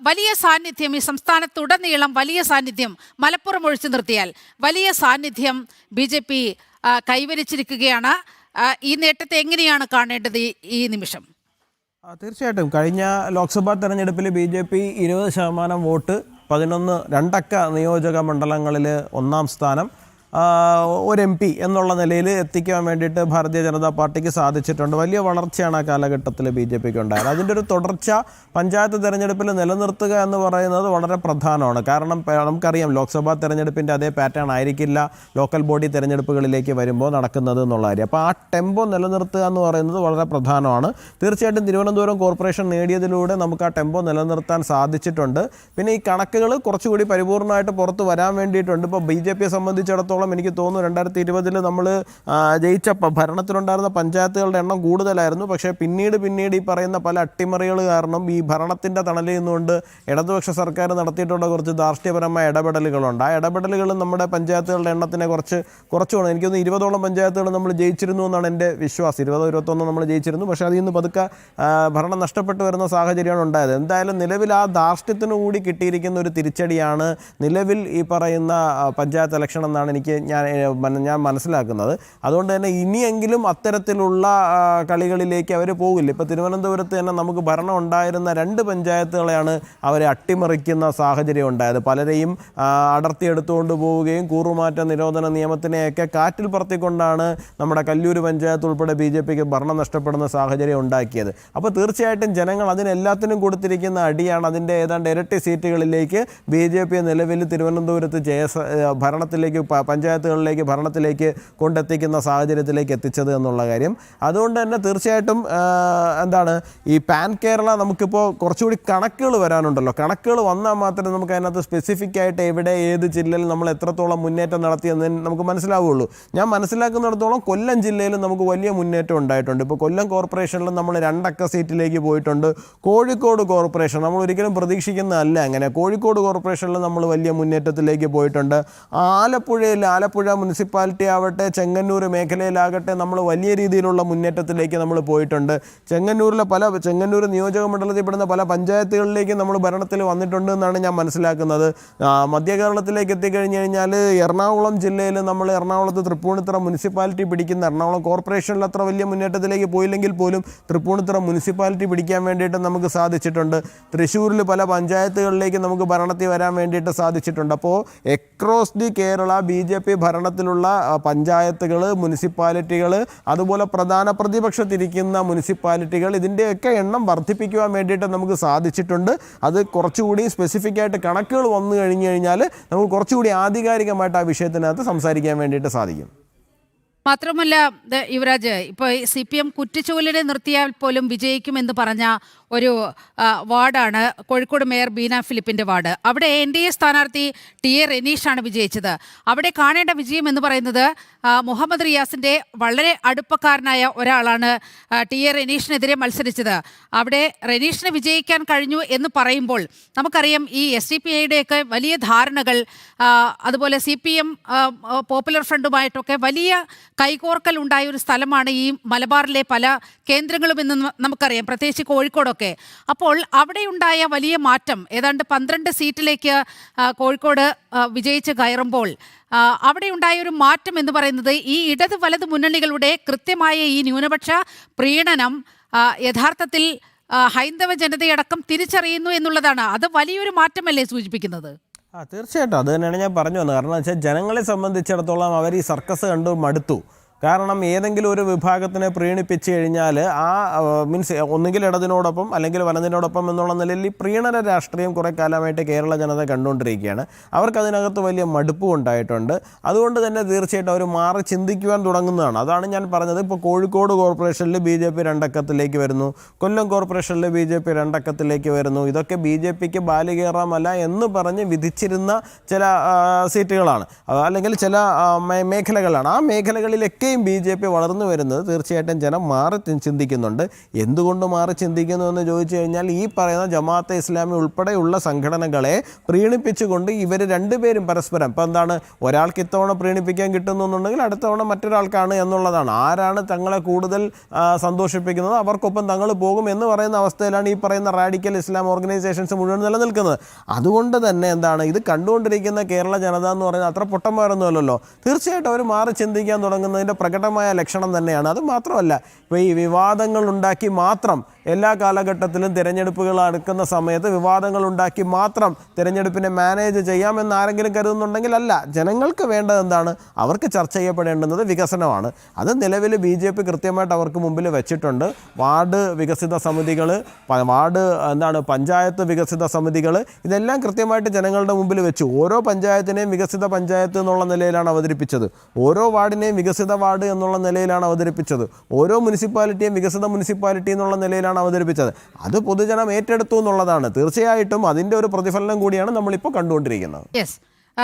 വലിയ സാന്നിധ്യം ഈ സംസ്ഥാനത്തുടനീളം വലിയ സാന്നിധ്യം മലപ്പുറം ഒഴിച്ചു നിർത്തിയാൽ വലിയ സാന്നിധ്യം BJP കൈവരിച്ചിരിക്കുകയാണ്. ഈ നേട്ടത്തെ എങ്ങനെയാണ് കാണേണ്ടത് ഈ നിമിഷം? തീർച്ചയായിട്ടും കഴിഞ്ഞ ലോക്സഭാ തെരഞ്ഞെടുപ്പിൽ BJP 20% വോട്ട് 2 അക്ക നിയോജക മണ്ഡലങ്ങളിൽ 1ാം സ്ഥാനം ഒരു MP എന്നുള്ള നിലയിൽ എത്തിക്കാൻ വേണ്ടിയിട്ട് ഭാരതീയ ജനതാ പാർട്ടിക്ക് സാധിച്ചിട്ടുണ്ട്. വലിയ വളർച്ചയാണ് ആ കാലഘട്ടത്തിൽ BJPക്ക് ഉണ്ടായത്. അതിൻ്റെ ഒരു തുടർച്ച പഞ്ചായത്ത് തെരഞ്ഞെടുപ്പിൽ നിലനിർത്തുക എന്ന് പറയുന്നത് വളരെ പ്രധാനമാണ്. കാരണം നമുക്കറിയാം ലോക്സഭാ തെരഞ്ഞെടുപ്പിൻ്റെ അതേ പാറ്റേൺ ആയിരിക്കില്ല ലോക്കൽ ബോഡി തെരഞ്ഞെടുപ്പുകളിലേക്ക് വരുമ്പോൾ നടക്കുന്നത് എന്നുള്ള കാര്യം. അപ്പോൾ ആ ടെമ്പോ നിലനിർത്തുക എന്ന് പറയുന്നത് വളരെ പ്രധാനമാണ്. തീർച്ചയായിട്ടും തിരുവനന്തപുരം കോർപ്പറേഷൻ നേടിയതിലൂടെ നമുക്ക് ആ ടെമ്പോ നിലനിർത്താൻ സാധിച്ചിട്ടുണ്ട്. പിന്നെ ഈ കണക്കുകൾ കുറച്ചുകൂടി പരിപൂർണമായിട്ട് പുറത്ത് വരാൻ വേണ്ടിയിട്ടുണ്ട്. ഇപ്പോൾ BJPയെ സംബന്ധിച്ചിടത്തോളം എനിക്ക് തോന്നുന്നു 2020 നമ്മൾ ജയിച്ച ഭരണത്തിലുണ്ടായിരുന്ന പഞ്ചായത്തുകളുടെ എണ്ണം കൂടുതലായിരുന്നു. പക്ഷേ പിന്നീട് ഈ പറയുന്ന പല അട്ടിമറികൾ കാരണം ഈ ഭരണത്തിൻ്റെ തണലിൽ നിന്നുകൊണ്ട് ഇടതുപക്ഷ സർക്കാർ നടത്തിയിട്ടുള്ള കുറച്ച് ധാർഷ്ട്യപരമായ ഇടപെടലുകളുണ്ട്. ആ ഇടപെടലുകൾ നമ്മുടെ പഞ്ചായത്തുകളുടെ എണ്ണത്തിനെ കുറച്ചുകൊണ്ട് എനിക്ക് തോന്നുന്നു 20ഓളം പഞ്ചായത്തുകൾ നമ്മൾ ജയിച്ചിരുന്നു എന്നാണ് എൻ്റെ വിശ്വാസം. 20-21 നമ്മൾ ജയിച്ചിരുന്നു. പക്ഷേ അതിൽ നിന്ന് പതുക്കെ ഭരണം നഷ്ടപ്പെട്ടു വരുന്ന സാഹചര്യമാണ് ഉണ്ടായത്. എന്തായാലും നിലവിൽ ആ ധാർഷ്ട്യത്തിനു കൂടി കിട്ടിയിരിക്കുന്ന ഒരു തിരിച്ചടിയാണ് നിലവിൽ ഈ പറയുന്ന പഞ്ചായത്ത് ഇലക്ഷൻ എന്നാണ് ഞാൻ മനസ്സിലാക്കുന്നത്. അതുകൊണ്ട് തന്നെ ഇനിയെങ്കിലും അത്തരത്തിലുള്ള കളികളിലേക്ക് അവർ പോകില്ല. ഇപ്പോൾ തിരുവനന്തപുരത്ത് തന്നെ നമുക്ക് ഭരണം ഉണ്ടായിരുന്ന 2 പഞ്ചായത്തുകളെയാണ് അവരെ അട്ടിമറിക്കുന്ന സാഹചര്യം ഉണ്ടായത്. പലരെയും അടർത്തിയെടുത്തുകൊണ്ട് പോവുകയും കൂറുമാറ്റ നിരോധന നിയമത്തിനെയൊക്കെ കാറ്റിൽ പറത്തിക്കൊണ്ടാണ് നമ്മുടെ കല്ലൂർ പഞ്ചായത്ത് ഉൾപ്പെടെ BJPക്ക് ഭരണം നഷ്ടപ്പെടുന്ന സാഹചര്യം ഉണ്ടാക്കിയത്. അപ്പോൾ തീർച്ചയായിട്ടും ജനങ്ങൾ അതിനെല്ലാത്തിനും കൊടുത്തിരിക്കുന്ന അടിയാണ് അതിൻ്റെ ഏതാണ്ട് ഇരട്ടി സീറ്റുകളിലേക്ക് BJP നിലവിൽ തിരുവനന്തപുരത്ത് ഭരണത്തിലേക്ക് പഞ്ചായത്തുകളിലേക്ക് ഭരണത്തിലേക്ക് കൊണ്ടെത്തിക്കുന്ന സാഹചര്യത്തിലേക്ക് എത്തിച്ചത് എന്നുള്ള കാര്യം. അതുകൊണ്ട് തന്നെ തീർച്ചയായിട്ടും ഈ പാൻ കേരള നമുക്കിപ്പോൾ കുറച്ചുകൂടി കണക്കുകൾ വരാനുണ്ടല്ലോ. കണക്കുകൾ വന്നാൽ മാത്രമേ നമുക്ക് അതിനകത്ത് സ്പെസിഫിക് ആയിട്ട് എവിടെ ഏത് ജില്ലയിൽ നമ്മൾ എത്രത്തോളം മുന്നേറ്റം നടത്തിയെന്ന് നമുക്ക് മനസ്സിലാവുകയുള്ളൂ. ഞാൻ മനസ്സിലാക്കുന്നിടത്തോളം കൊല്ലം ജില്ലയിൽ നമുക്ക് വലിയ മുന്നേറ്റം ഉണ്ടായിട്ടുണ്ട്. ഇപ്പോൾ കൊല്ലം കോർപ്പറേഷനിൽ നമ്മൾ 2 അക്ക സീറ്റിലേക്ക് പോയിട്ടുണ്ട്. കോഴിക്കോട് കോർപ്പറേഷൻ നമ്മൾ ഒരിക്കലും പ്രതീക്ഷിക്കുന്നതല്ല അങ്ങനെ. കോഴിക്കോട് കോർപ്പറേഷനിൽ നമ്മൾ വലിയ മുന്നേറ്റത്തിലേക്ക് പോയിട്ടുണ്ട്. ആലപ്പുഴ മുനിസിപ്പാലിറ്റി ആവട്ടെ ചെങ്ങന്നൂർ മേഖലയിലാകട്ടെ നമ്മൾ വലിയ രീതിയിലുള്ള മുന്നേറ്റത്തിലേക്ക് നമ്മൾ പോയിട്ടുണ്ട്. ചെങ്ങന്നൂർ നിയോജക മണ്ഡലത്തിൽ പെടുന്ന പല പഞ്ചായത്തുകളിലേക്ക് നമ്മൾ ഭരണത്തിൽ വന്നിട്ടുണ്ട് എന്നാണ് ഞാൻ മനസ്സിലാക്കുന്നത്. മധ്യ കേരളത്തിലേക്ക് എത്തിക്കഴിഞ്ഞ് കഴിഞ്ഞാൽ എറണാകുളം ജില്ലയിൽ നമ്മൾ എറണാകുളത്ത് തൃപ്പൂണിത്തുറ മുനിസിപ്പാലിറ്റി പിടിക്കുന്ന എറണാകുളം കോർപ്പറേഷനിൽ അത്ര വലിയ മുന്നേറ്റത്തിലേക്ക് പോയില്ലെങ്കിൽ പോലും തൃപ്പൂണിത്തുറ മുനിസിപ്പാലിറ്റി പിടിക്കാൻ വേണ്ടിയിട്ട് നമുക്ക് സാധിച്ചിട്ടുണ്ട്. തൃശ്ശൂരിൽ പല പഞ്ചായത്തുകളിലേക്ക് നമുക്ക് ഭരണത്തിൽ വരാൻ വേണ്ടിയിട്ട് സാധിച്ചിട്ടുണ്ട്. അപ്പോൾ എക്രോസ് ദി കേരള BJP ഭരണത്തിലുള്ള പഞ്ചായത്തുകൾ മുനിസിപ്പാലിറ്റികൾ അതുപോലെ പ്രധാന പ്രതിപക്ഷത്തിരിക്കുന്ന മുനിസിപ്പാലിറ്റികൾ ഇതിൻ്റെയൊക്കെ എണ്ണം വർദ്ധിപ്പിക്കുവാൻ വേണ്ടിയിട്ട് നമുക്ക് സാധിച്ചിട്ടുണ്ട്. അത് കുറച്ചുകൂടി സ്പെസിഫിക് ആയിട്ട് കണക്കുകൾ വന്നു കഴിഞ്ഞാൽ നമുക്ക് കുറച്ചുകൂടി ആധികാരികമായിട്ട് ആ വിഷയത്തിനകത്ത് സംസാരിക്കാൻ വേണ്ടിയിട്ട് സാധിക്കും. മാത്രമല്ല യുവരാജ്, ഇപ്പോൾ CPM കുറ്റിച്ചൂലിനെ നിർത്തിയാൽ പോലും വിജയിക്കുമെന്ന് പറഞ്ഞ ഒരു വാർഡാണ് കോഴിക്കോട് മേയർ ബീന ഫിലിപ്പിൻ്റെ വാർഡ്. അവിടെ NDA സ്ഥാനാർത്ഥി TA റെനീഷാണ് വിജയിച്ചത്. അവിടെ കാണേണ്ട വിജയം എന്ന് പറയുന്നത് മുഹമ്മദ് റിയാസിൻ്റെ വളരെ അടുപ്പക്കാരനായ ഒരാളാണ് TA റെനീഷിനെതിരെ മത്സരിച്ചത്. അവിടെ റെനീഷിന് വിജയിക്കാൻ കഴിഞ്ഞു എന്ന് പറയുമ്പോൾ നമുക്കറിയാം ഈ SDPIയുടെയൊക്കെ വലിയ ധാരണകൾ, അതുപോലെ CPM പോപ്പുലർ ഫ്രണ്ടുമായിട്ടൊക്കെ വലിയ കൈകോർക്കൽ ഉണ്ടായ ഒരു സ്ഥലമാണ് ഈ മലബാറിലെ പല കേന്ദ്രങ്ങളും എന്ന് നമുക്കറിയാം, പ്രത്യേകിച്ച് കോഴിക്കോടൊക്കെ. അപ്പോൾ അവിടെയുണ്ടായ വലിയ മാറ്റം, ഏതാണ്ട് 12 സീറ്റിലേക്ക് കോഴിക്കോട് വിജയിച്ച് കയറുമ്പോൾ അവിടെയുണ്ടായ ഒരു മാറ്റം എന്ന് പറയുന്നത് ഈ ഇടത് വലത് മുന്നണികളുടെ കൃത്യമായ ഈ ന്യൂനപക്ഷ പ്രീണനം യഥാർത്ഥത്തിൽ ഹൈന്ദവ ജനതയടക്കം തിരിച്ചറിയുന്നു എന്നുള്ളതാണ്. അത് വലിയൊരു മാറ്റമല്ലേ സൂചിപ്പിക്കുന്നത്? തീർച്ചയായിട്ടും അത് തന്നെയാണ് ഞാൻ പറഞ്ഞു വന്നത്. കാരണം വെച്ചാൽ ജനങ്ങളെ സംബന്ധിച്ചിടത്തോളം അവർ ഈ സർക്കസ് കണ്ട് മടുത്തു. കാരണം ഏതെങ്കിലും ഒരു വിഭാഗത്തിനെ പ്രീണിപ്പിച്ച് കഴിഞ്ഞാൽ മീൻസ് ഒന്നുകിൽ ഇടതിനോടൊപ്പം അല്ലെങ്കിൽ വലതിനോടൊപ്പം എന്നുള്ള നിലയിൽ ഈ പ്രീണന രാഷ്ട്രീയം കുറേ കാലമായിട്ട് കേരള ജനത കണ്ടുകൊണ്ടിരിക്കുകയാണ്. അവർക്കതിനകത്ത് വലിയ മടുപ്പും ഉണ്ടായിട്ടുണ്ട്. അതുകൊണ്ട് തന്നെ തീർച്ചയായിട്ടും അവർ മാറി ചിന്തിക്കുവാൻ തുടങ്ങുന്നതാണ്. അതാണ് ഞാൻ പറഞ്ഞത്. ഇപ്പോൾ കോഴിക്കോട് കോർപ്പറേഷനിൽ BJP 2 അക്കത്തിലേക്ക് വരുന്നു, കൊല്ലം കോർപ്പറേഷനിൽ BJP 2 അക്കത്തിലേക്ക് വരുന്നു. ഇതൊക്കെ BJPക്ക് ബാലികേറാമല്ല എന്ന് പറഞ്ഞ് വിധിച്ചിരുന്ന ചില സീറ്റുകളാണ് അല്ലെങ്കിൽ ചില മേഖലകളാണ്. ആ മേഖലകളിലൊക്കെ പിന്നെയും BJP വളർന്നു വരുന്നത് തീർച്ചയായിട്ടും ജനം മാറി ചിന്തിക്കുന്നുണ്ട്. എന്തുകൊണ്ട് മാറി ചിന്തിക്കുന്നു എന്ന് ചോദിച്ചു കഴിഞ്ഞാൽ ഈ പറയുന്ന ജമാഅത്തെ ഇസ്ലാമി ഉൾപ്പെടെയുള്ള സംഘടനകളെ പ്രീണിപ്പിച്ചുകൊണ്ട് ഇവർ രണ്ടുപേരും പരസ്പരം ഇപ്പം എന്താണ്, ഒരാൾക്ക് ഇത്തവണ പ്രീണിപ്പിക്കാൻ കിട്ടുന്നുണ്ടെങ്കിൽ അടുത്ത തവണ മറ്റൊരാൾക്കാണ് എന്നുള്ളതാണ്. ആരാണ് തങ്ങളെ കൂടുതൽ സന്തോഷിപ്പിക്കുന്നത് അവർക്കൊപ്പം തങ്ങൾ പോകും എന്ന് പറയുന്ന അവസ്ഥയിലാണ് ഈ പറയുന്ന റാഡിക്കൽ ഇസ്ലാം ഓർഗനൈസേഷൻസ് മുഴുവൻ നിലനിൽക്കുന്നത്. അതുകൊണ്ട് തന്നെ എന്താണ്, ഇത് കണ്ടുകൊണ്ടിരിക്കുന്ന കേരള ജനത എന്ന് പറയുന്നത് അത്ര പൊട്ടന്മാരൊന്നുമല്ലല്ലോ. തീർച്ചയായിട്ടും അവർ മാറി ചിന്തിക്കാൻ തുടങ്ങുന്നതിൻ്റെ പ്രകടമായ ലക്ഷണം തന്നെയാണ്. അത് മാത്രമല്ല, ഇപ്പോൾ ഈ വിവാദങ്ങൾ ഉണ്ടാക്കി മാത്രം എല്ലാ കാലഘട്ടത്തിലും തിരഞ്ഞെടുപ്പുകൾ അടുക്കുന്ന സമയത്ത് വിവാദങ്ങൾ ഉണ്ടാക്കി മാത്രം തിരഞ്ഞെടുപ്പിനെ മാനേജ് ചെയ്യാമെന്ന് ആരെങ്കിലും കരുതുന്നുണ്ടെങ്കിൽ അല്ല. ജനങ്ങൾക്ക് വേണ്ടത് എന്താണ്, അവർക്ക് ചർച്ച ചെയ്യപ്പെടേണ്ടുന്നത് വികസനമാണ്. അത് നിലവിൽ BJP കൃത്യമായിട്ട് അവർക്ക് മുമ്പിൽ വെച്ചിട്ടുണ്ട്. വാർഡ് വികസിത സമിതികൾ, പഞ്ചായത്ത് വികസിത സമിതികൾ, ഇതെല്ലാം കൃത്യമായിട്ട് ജനങ്ങളുടെ മുമ്പിൽ വെച്ചു. ഓരോ പഞ്ചായത്തിനെയും വികസിത പഞ്ചായത്ത് എന്നുള്ള നിലയിലാണ് അവതരിപ്പിച്ചത്. ഓരോ വാർഡിനെയും വികസിത വാർഡ് എന്നുള്ള നിലയിലാണ് അവതരിപ്പിച്ചത്. ഓരോ മുനിസിപ്പാലിറ്റിയും വികസിത മുനിസിപ്പാലിറ്റി എന്നുള്ള നിലയിലാണ് അവതരിപ്പിച്ചത്. അത് പൊതുജനം ഏറ്റെടുത്തു എന്നുള്ളതാണ്. തീർച്ചയായിട്ടും അതിൻ്റെ ഒരു പ്രതിഫലനം കൂടിയാണ് നമ്മളിപ്പോൾ കണ്ടുകൊണ്ടിരിക്കുന്നത്. യെസ്.